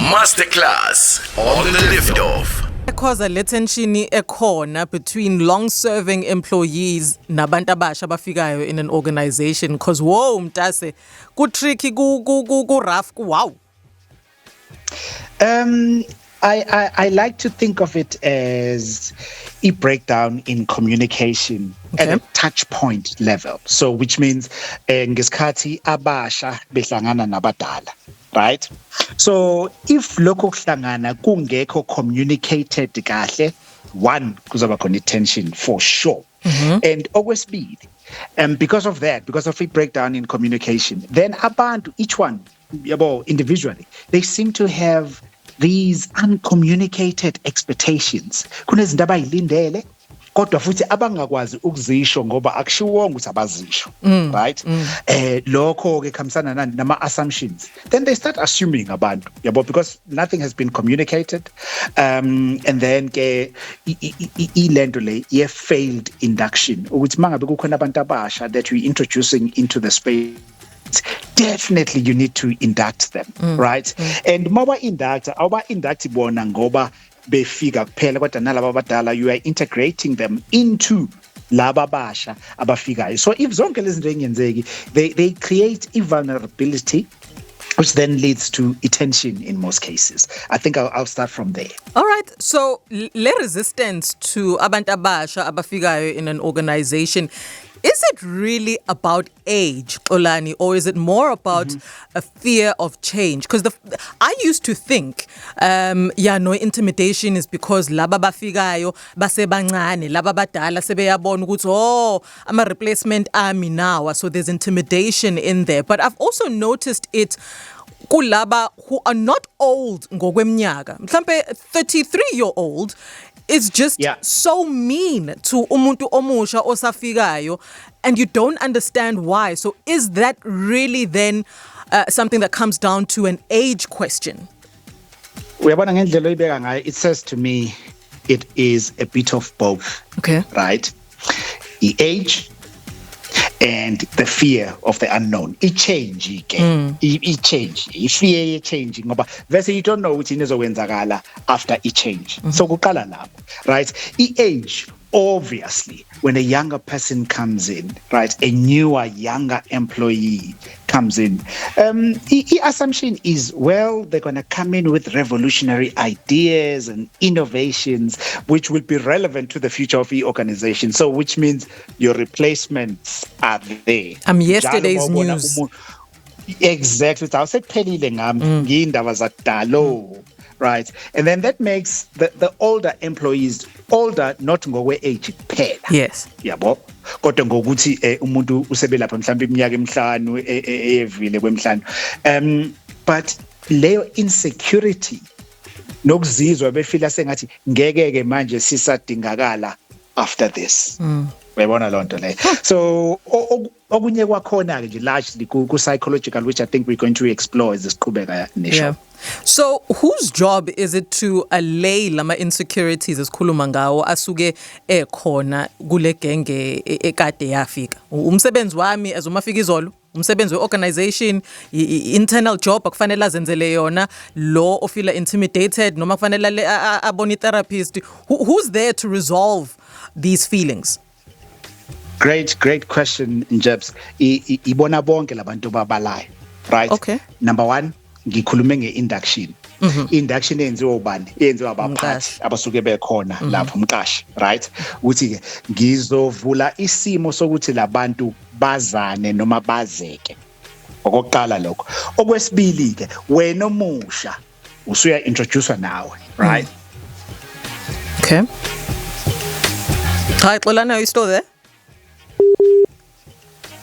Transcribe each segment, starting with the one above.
Masterclass on the liftoff. Because le tension ekhona between long-serving employees nabantu abasha abafikayo in an organization because whoa mntase ku tricky ku rough wow. I like to think of it as a breakdown in communication at a touch point level. So which means ngesikhathi abasha behlangana nabadala, right? So if lokho kuhlangana kungekho communicated kahle, one kuzaba khona tension for sure. And okwesibili, because of that, because of a breakdown in communication, then abantu, each one, individually, they seem to have these uncommunicated expectations. Kunezinto abayilindele kodwa futhi abangakwazi ukuzisho ngoba akushiwonga ukuthi abazisho, right? Lokho ke khamisana nama assumptions. Then they start assuming abantu, because nothing has been communicated. And then ke ilento le ye failed induction ukuthi mangabe kukhona abantu abasha that we introducing into the space, definitely you need to induct them, right? And mawa induct bona ngoba befika kuphela kodwa nalabo abadala you are integrating them into laba basha abafikayo. So if zonke lezi zinto engenzeki, they create a vulnerability which then leads to tension in most cases. I think I'll start from there. All right. So le resistance to abantu abasha abafikayo in an organization, is it really about age, Xolani, or is it more about a fear of change? Because I used to think, intimidation is because laba bafikayo basebancane, laba badala sebeyabona ukuthi I'm a replacement army now, so there's intimidation in there. But I've also noticed it kulaba who are not old ngokweminyaka. Mhlambe 33-year-old is just so mean to umuntu omusha osafikayo, and you don't understand why. So is that really then something that comes down to an age question? Uyabona ngendlela oyibeka ngayo, it says to me it is a bit of both. Okay. Right? The age and the fear of the unknown. It change again. It change. Fear change ngoba vese you don't know ukuthi inezowenzakala after it change. So kuqala lapho, right? Age, obviously, when a younger person comes in, right? A newer, younger employee comes in. The assumption is, well, they're going to come in with revolutionary ideas and innovations, which will be relevant to the future of the organization. So, which means your replacements are there. Yesterday's news. Exactly. I said, right? And then that makes the older employees older, not ngokwe age kuphela. Yes. Yabo. Kodwa ngokuthi umuntu usebelapha mhlawumbe iminyaka emihlanu evile kwemhlanu. But leyo insecurity nokuzizwa befila sengathi ngeke manje sisadingakala after this. Uyabona lonto le. So okunye kwakhona nje largely ku psychological, which I think we're going to explore as siqhubeka nesho. So whose job is it to allay lama insecurities esikhuluma ngawo asuke ekhona kule genge ekade yafika? Umsebenzi wami as umafika izolo, umsebenzi weorganization, internal job akufanele azenzele yona, lo ofila intimidated noma kufanele abone therapist. Who's there to resolve these feelings? Great question, Jebs. Ibona bonke labantu babalayo, right? Okay. Number one, ngikhulume nge-induction. Induction yenziwa ubani? Yenziwa abaphathi abasuke bekhona lapho umqashi, right? Uthi ke ngizovula isimo sokuthi labantu bazane noma bazeke. Okokuqala lokho. Okwesibili ke wena omusha usuya introduce nawe, right? Okay. Hi, Xolani, are you still there?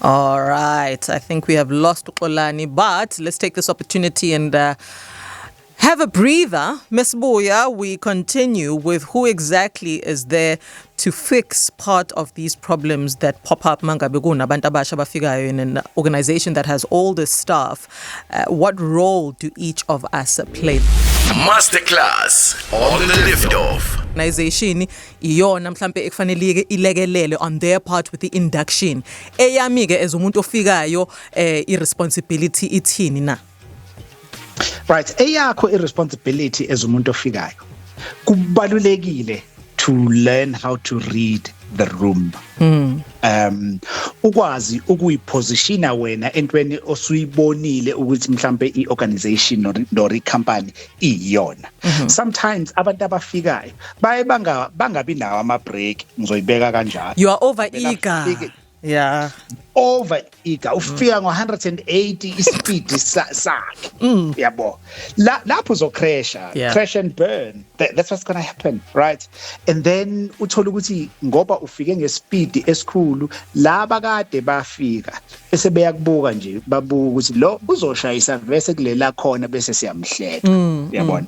All right, I think we have lost Xolani, but let's take this opportunity and have a breather. Ms. Buya, we continue with who exactly is there to fix part of these problems that pop up mangabe kunabantu abasha abafikayo in an organization that has all this staff. What role do each of us play? Masterclass on the liftoff. Organization iyona mhlambe ekufanele ilekelele on their part with the induction. Eyami ke as umuntu ofikayo irresponsibility ithini na? right, eyakho irresponsibility as umuntu ofikayo kubalulekile to learn how to read the room. Ukwazi ukuyipositiona wena entweni osuyibonile ukuthi mhlambe iorganization nor icompany iyona. Sometimes abantu abafikayo baye bangabi nawo ama break ngizoyibeka kanjalo. You are over eager. Yeah. Over eager ufika ngo180 ispeed sakhe yabo lapho uzocrasha crash and burn. That's what's going to happen, right? And then uthola ukuthi ngoba ufike ngespeed esikhulu laba kade bafika bese beyakubuka nje babuka ukuthi lo uzoshayisa vese kulela khona bese siyamhleka yabona.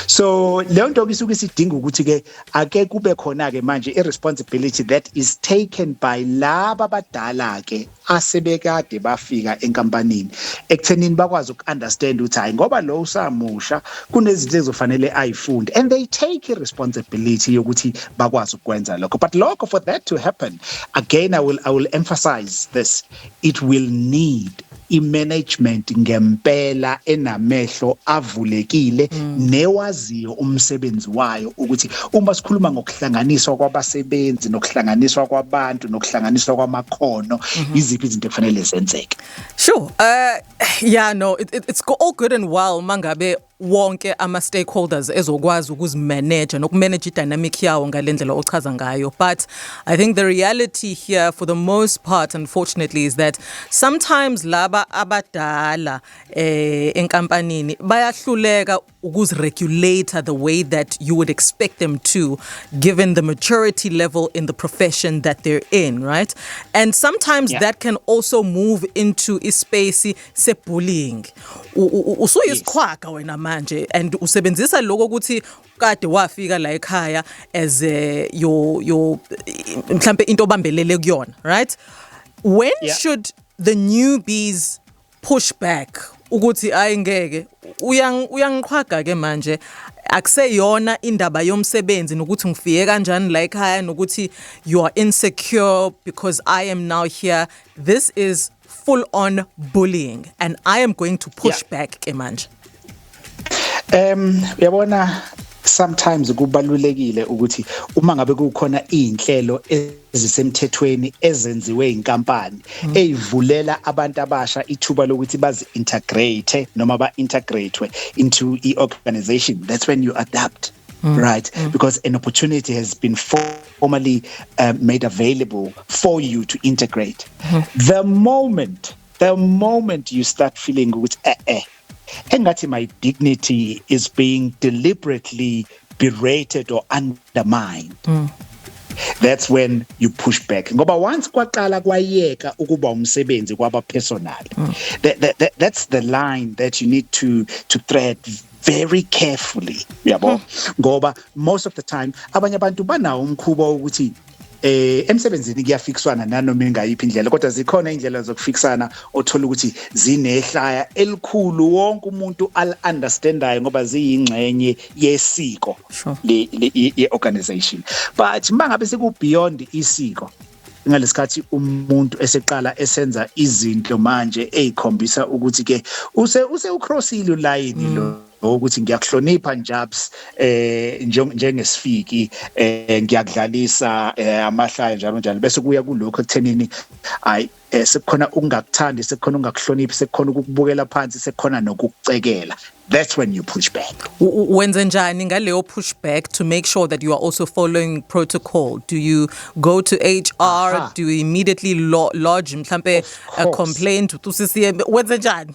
So leyo nto isuke isidinga ukuthi ke ake kube khona ke manje irresponsibility that is taken by laba abadala ke asebekade bafika enkampanini ekuthenini bakwazi ukunderstand ukuthi hayi ngoba lo usamusha kunezinto ezofanele ayifunde and they take irresponsibility yokuthi bakwazi ukwenza lokho. But lokho, for that to happen, again I will emphasize this, it will need i-management ngempela enamehlo avulekile newaziyo umsebenzi wayo ukuthi uma sikhuluma ngokuhlanganiswa kwabasebenzi nokuhlanganiswa kwabantu nokuhlanganiswa kwamakhono iziphi izinto kufanele zenzeke. Sure. Yeah, no, it's all good and well mangabe wonke ama stakeholders ezokwazi ukuzimanage nokumanage idynamic yawo ngalendlela ochaza ngayo. But I think the reality here for the most part, unfortunately, is that sometimes laba abadala enkampanini bayahluleka ukuziregulate the way that you would expect them to, given the maturity level in the profession that they're in, right? And sometimes that can also move into ispace se-bullying. Usuyisikhwaga wena manje and usebenzisa lokho ukuthi kade wafika la ekhaya as your mhlambe into obambelele kuyona, right? When should the newbies push back ukuthi ayingeke uyangiqhaga ke manje akuseyona indaba yomsebenzi nokuthi ngifike kanjani la ekhaya nokuthi you are insecure because I am now here? This is full on bullying and I am going to push back ke manje. Uyabona, sometimes kubalulekile ukuthi uma ngabe kukhona izinhlelo ezisemthethweni ezenziwe inkampani ezivulela abantu abasha ithuba lokuthi bazi integrate noma ba integrate into i-organization, that's when you adapt. Right, because an opportunity has been formally made available for you to integrate. The moment you start feeling ukuthi engathi my dignity is being deliberately berated or undermined, that's when you push back. Ngoba once kwaqala kwayeka ukuba umsebenzi kwaba personal, that's the line that you need to thread very carefully, yabo. Ngoba most of the time abanye abantu banawo umkhubo ukuthi emsebenzini kuyafikswana nanoma ingayiphi indlela, kodwa zikhona indlela zokufiksana othola ukuthi zinehlaya elikhulu wonke umuntu al-understandayo ngoba ziyingxenye yesiko ye-organization. But mangabe seku beyond isiko, ngalesikhathi umuntu eseqala esenza izinto manje ezikhombisa ukuthi ke use ucrossile ulayini lo ukuthi ngiyakuhlonipha Njabs njengesifiki ngiyakudlalisa amahlaya njalo bese kuya kulokho ekuthenini hayi sekukhona ungakuthandi, sekukhona ungakuhloniphi, sekukhona ukubukela phansi, sekukhona nokucekela. That's when you push back. Wenze njani ngaleyo push back to make sure that you are also following protocol? Do you go to HR? Do you immediately lodge mhlambe a complaint to CCM? Wenze njani?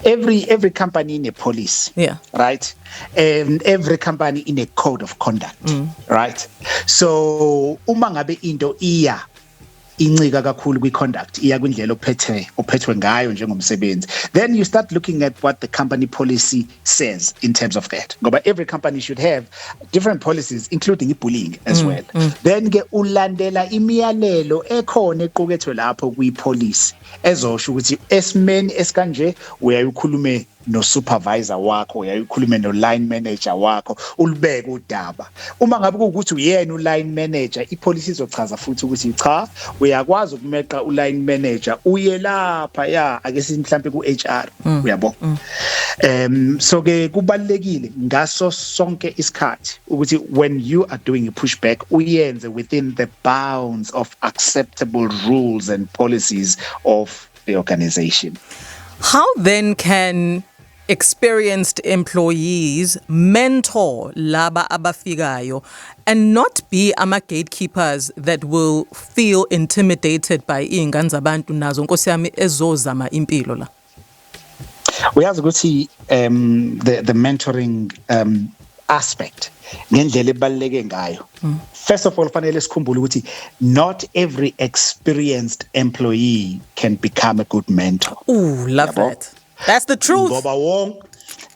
Every company in a police, right? And every company in a code of conduct, right? So uma ngabe into iya incika kakhulu kwi-conduct iya kwindlela ophethwe ngayo njengomsebenzi, then you start looking at what the company policy says in terms of that. Ngoba every company should have different policies including bullying as well. Then ke ulandela imiyalelo ekhona equkethwe lapho kwi-policy ezosho ukuthi esimeni esikanje uyayikhulume no supervisor wakho, uyayikhulume no line manager wakho, ulibeke udaba. Uma ngabe ukuthi uyena uline manager, ipolicy izochaza futhi ukuthi cha, uyakwazi ukumeqa uline manager uye lapha ake sithi mhlambe ku HR, uyabo. So ke kubalekile ngaso sonke isikhathi ukuthi when you are doing a pushback uyenze within the bounds of acceptable rules and policies of the organization. How then can experienced employees mentor laba abafikayo and not be ama gatekeepers that will feel intimidated by ingane zabantu nazo nkosi yami ezozama impilo la? Uyazi ukuthi the mentoring aspect ngendlela ebaleke ngayo. First of all, fanele sikhumbule ukuthi not every experienced employee can become a good mentor. Ooh, love that. That's the truth. Ngoba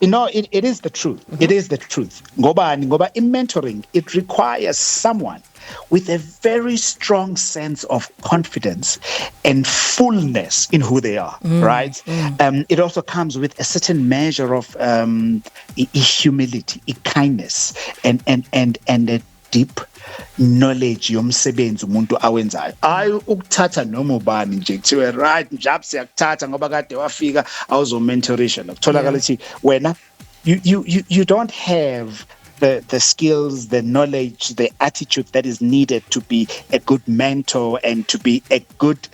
it is the truth. It is the truth. Ngoba in mentoring, it requires someone with a very strong sense of confidence and fullness in who they are, right? It also comes with a certain measure of humility, kindness, and a deep knowledge yomsebenzi umuntu awenzayo. Ayi ukuthatha noma ubani nje kuthiwe right njalo siyakuthatha ngoba kade wafika awuzo mentorisha lokutholakala ukuthi wena you don't have the skills, the knowledge, the attitude that is needed to be a good mentor and to be a good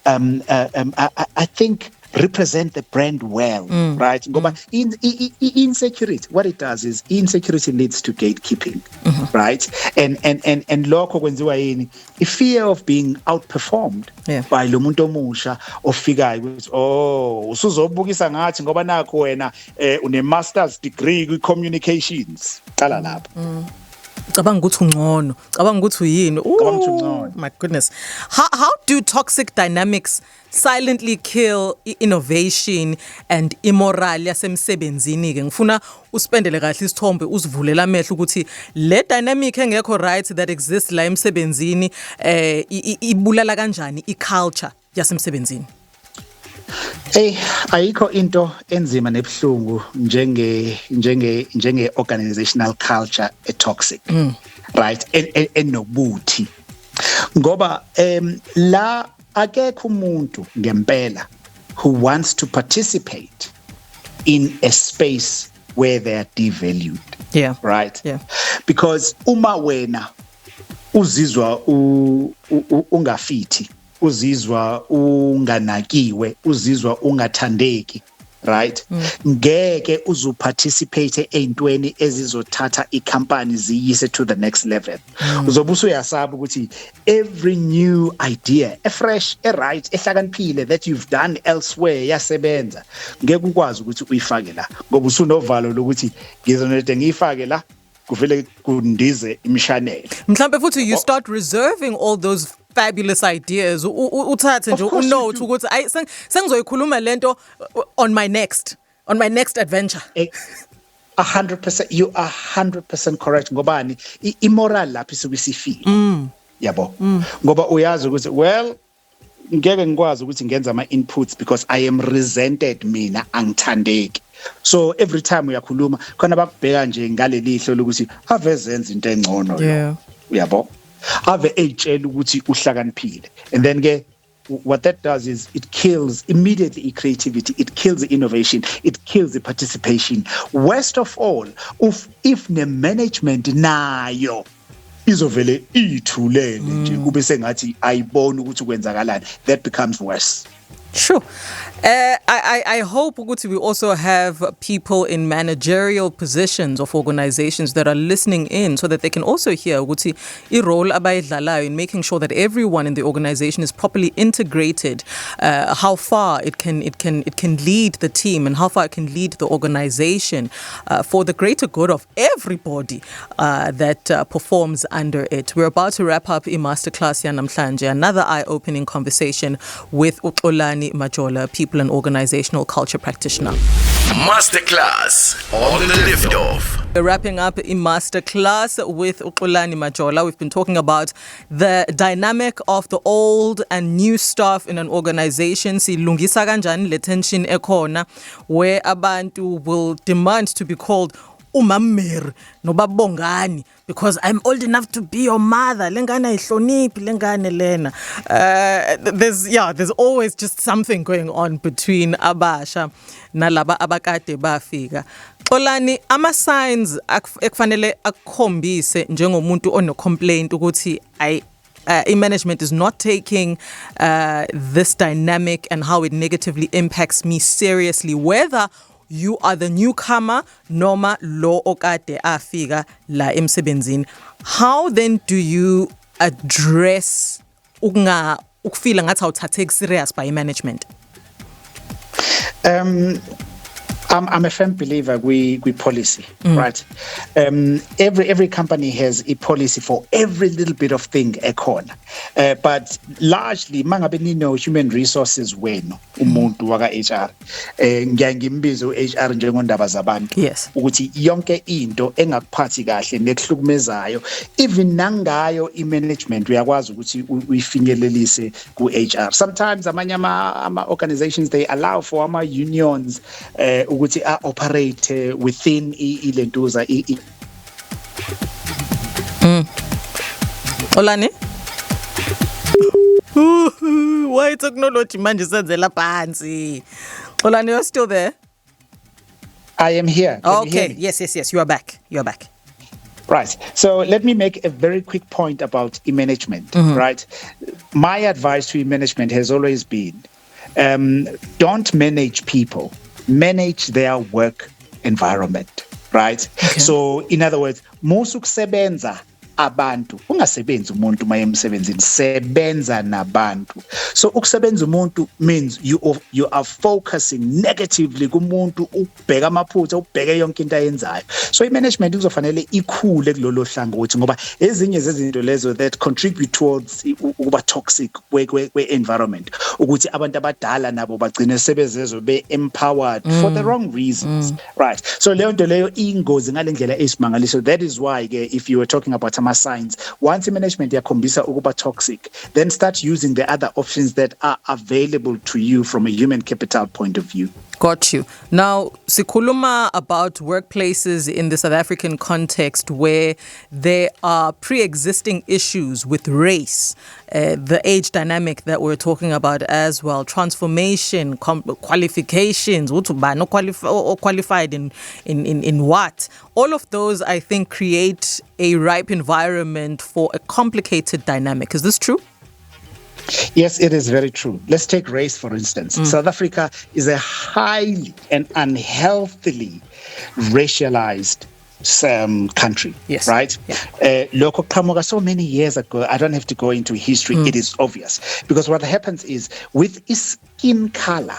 I think represent the brand well, right? Ngoba insecurity, what it does is insecurity leads to gatekeeping, right? And lokho kwenziwa yini? A fear of being outperformed by lo muntu omusha ofikayo ukuthi usuzobukisa ngathi ngoba nakho wena une master's degree kwi communications. Qala lapho. Cabanga ukuthi ungcono, cabanga ukuthi uyini. Oh my goodness. How do toxic dynamics silently kill innovation and immoral yasemsebenzini ke? Ngifuna uspendele kahle isithombe usivulela amehlo ukuthi le dynamic engekho right that exists la emsebenzini ibulala kanjani iculture yasemsebenzini. Ayikho into enzima nebhlungu njenge organizational culture toxic, right? Enobuthi. Ngoba la akekho umuntu ngempela who wants to participate in a space where they are devalued. Yeah. Right? Yeah. Because uma wena uzizwa ungafithi, uzizwa unganakiwe, uzizwa ungathandeki, right? Ngeke uzuparticipate eintweni ezizothatha icompany ziyise to the next level. Uzobe usuyasaba ukuthi every new idea, a fresh, a right, ehlakaniphile that you've done elsewhere yasebenza, ngeke ukwazi ukuthi uyifake la. Ngoba usunovalo lokuthi ngizonede ngiyifake la kuvele kundize imishanele. Mhlambe futhi you start reserving all those fabulous ideas uthathe nje unote ukuthi ay sengizoyikhuluma lento on my next adventure. 100%, you are 100% correct. Ngobani immoral lapho isuke isifile, yabo. Ngoba uyazi ukuthi well ngeke ngikwazi ukuthi ngenza ama inputs because I am resented, mina angithandeki. So every time uyakhuluma khona bakubheka nje ngaleli hlo lokuthi avezenza into engcono, uyabo. Ave etshela ukuthi uhlakaniphile, and then ke what that does is it kills immediately creativity, it kills the innovation, it kills the participation. Worst of all, if the management nayo izovele ithulele nje kube sengathi ayibona ukuthi kwenzakalani, that becomes worse. Sure. I hope ukuthi we also have people in managerial positions of organizations that are listening in so that they can also hear ukuthi irole abayidlalayo in making sure that everyone in the organization is properly integrated, how far it can lead the team and how far it can lead the organization for the greater good of everybody that performs under it. We're about to wrap up iMasterclass yanamhlanje, another eye-opening conversation with Uxolani Majola, people and organizational culture practitioner. Masterclass on the Liftoff. We're wrapping up a masterclass with Uxolani Majola. We've been talking about the dynamic of the old and new staff in an organization. Silungisa kanjani le tension ekhona where abantu will demand to be called umammer nobabongani because I'm old enough to be your mother. Lengane ihloniphi lengane lena. There's always just something going on between abasha nalaba abakade bafika. Xolani, ama signs ekufanele akukhombise njengomuntu ono complaint ukuthi management is not taking this dynamic and how it negatively impacts me seriously, whether you are the newcomer noma lo okade afika la emsebenzini. How then do you address ukufila ngathi awuthatheki serious by management? I'm a firm believer we policy, right? Every company has a policy for every little bit of thing ekhona. But largely mangabe nino human resources wenu umuntu waka HR ngiyangimbiza uHR njengondaba zabantu ukuthi yonke into engakuphathi kahle nekuhlukumezayo even nangayo imanagement uyakwazi ukuthi uyifinyelelise kuHR. Sometimes amanye ama organizations they allow for ama unions ukuthi operate within ilentuza Olani? Why technology manje senzela phansi? Olani, you're still there? I am here. Can you hear me? Yes. You are back. Right. So let me make a very quick point about management, right? My advice to management has always been, don't manage people. Manage their work environment, right? Okay. So in other words, musukusebenza abantu ungasebenzi umuntu mayemsebenzini sebenza nabantu. So ukusebenza umuntu means you are focusing negatively kumuntu ubheka amaphutha ubheke yonke into ayenzayo. So imanagement kuzofanele ikhule kulolo hlangothi ngoba ezinye zezinto lezo that contribute towards ukuba toxic kwe environment ukuthi abantu abadala nabo bagcine sebezezo be empowered for the wrong reasons, right? So leyo nto leyo ingozi ngalendlela esimangaliso. That is why if you were talking about signs, once management yakhombisa ukuba toxic, then start using the other options that are available to you from a human capital point of view. Got you. Now, sikhuluma about workplaces in the South African context where there are pre-existing issues with race, the age dynamic that we're talking about as well, transformation, qualifications, qualified in what? All of those, I think, create a ripe environment for a complicated dynamic. Is this true? Yes, it is very true. Let's take race, for instance. South Africa is a highly and unhealthily racialized country, right? Loko qamuka so many years ago, I don't have to go into history, it is obvious. Because what happens is, with skin color,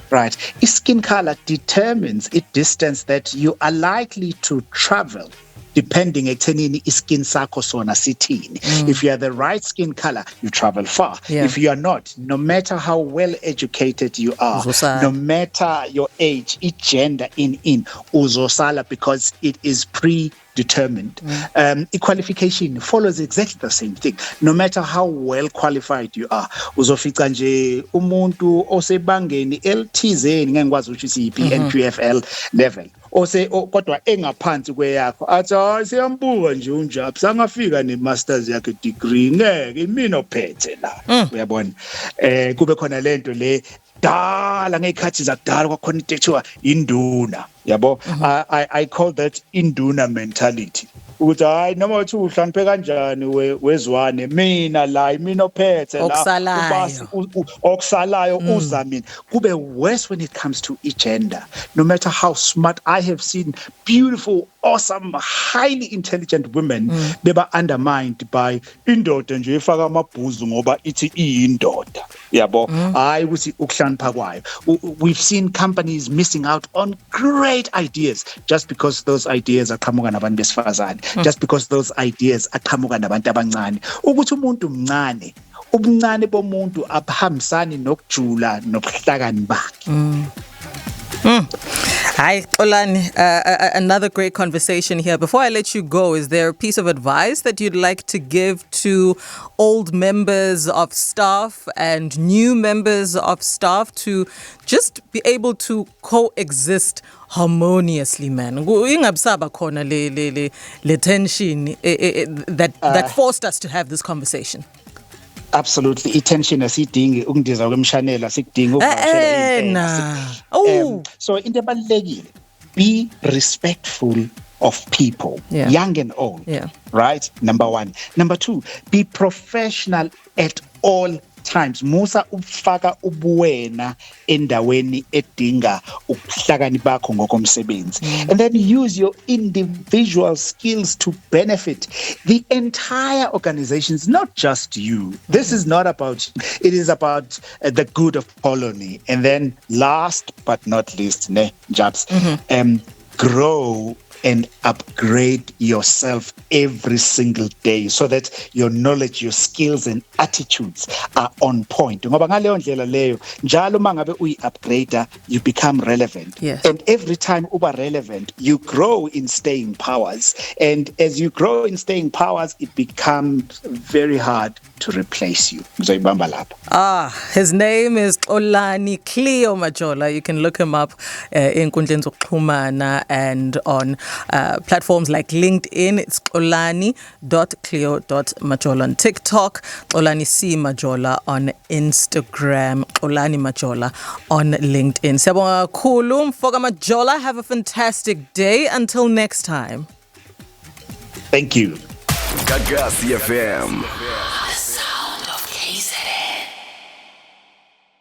right, skin color determines a distance that you are likely to travel depending ekuthenini iskin sakho sona sithini. If you are the right skin color, you travel far. If you are not, no matter how well educated you are, no matter your age, gender in uzosala because it is predetermined. Qualification follows exactly the same thing. No matter how well qualified you are, uzofica nje umuntu osebangeni elithizeni ngengikwazi ukuthi siphi NQFL level. Kodwa engaphansi kweyakho athi hayi siyambuka nje unjaphi sangafika ne-masters yakhe degree ngeke imina ophethe la uyabona kube khona lento le dala ngekhathi zakudala kwakhona into ekuthiwa induna yabo. I call that induna mentality ukuthi hayi noma uthi uhlaniphe kanjani wezwane mina ophethe la okusalayo uza mina. Kube worse when it comes to gender. No matter how smart, I have seen beautiful, awesome, highly intelligent women beba undermined by indoda nje efaka amabhuzu ngoba ithi iyindoda yabo. Hayi ukuthi ukuhlanipha kwayo. We've seen companies missing out on great ideas just because those ideas aqhamuka nabantu besifazane, just because those ideas aqhamuka nabantu abancane. Ukuthi umuntu mncane, ubuncane bomuntu abahambisani nokujula nobuhlakani bakhe. Hi, Xolani. Another great conversation here. Before I let you go, is there a piece of advice that you'd like to give to old members of staff and new members of staff to just be able to coexist harmoniously, man? Ingabisaba khona le tension that forced us to have this conversation. Absolutely, i-tension asidingi ukundiza kwemshanela sikudinga ukuvakashela so into ebalulekile, be respectful of people, young and old, right? Number one. Number two, be professional at all times. Musa ufaka ubuwena endaweni edinga ukuhlakani bakho ngokomsebenzi. And then use your individual skills to benefit the entire organizations, not just you. This is not about, it is about the good of colony. And then last but not least, Jabs, grow and upgrade yourself every single day so that your knowledge, your skills and attitudes are on point. Ngoba ngaleyo ndlela leyo njalo mangabe uyi-upgrader, you become relevant. Yes. And every time uba relevant, you grow in staying powers. And as you grow in staying powers, it becomes very hard to replace you. His name is Xolani Cleo Majola. You can look him up in Nkundleni Zokuxhumana and on platforms like LinkedIn. It's xolani.cleo.majola on TikTok, Xolani C. Majola on Instagram, Xolani Majola on LinkedIn. Siyabonga kakhulu Mfoka Majola. Have a fantastic day. Until next time. Thank you. Gagasi FM.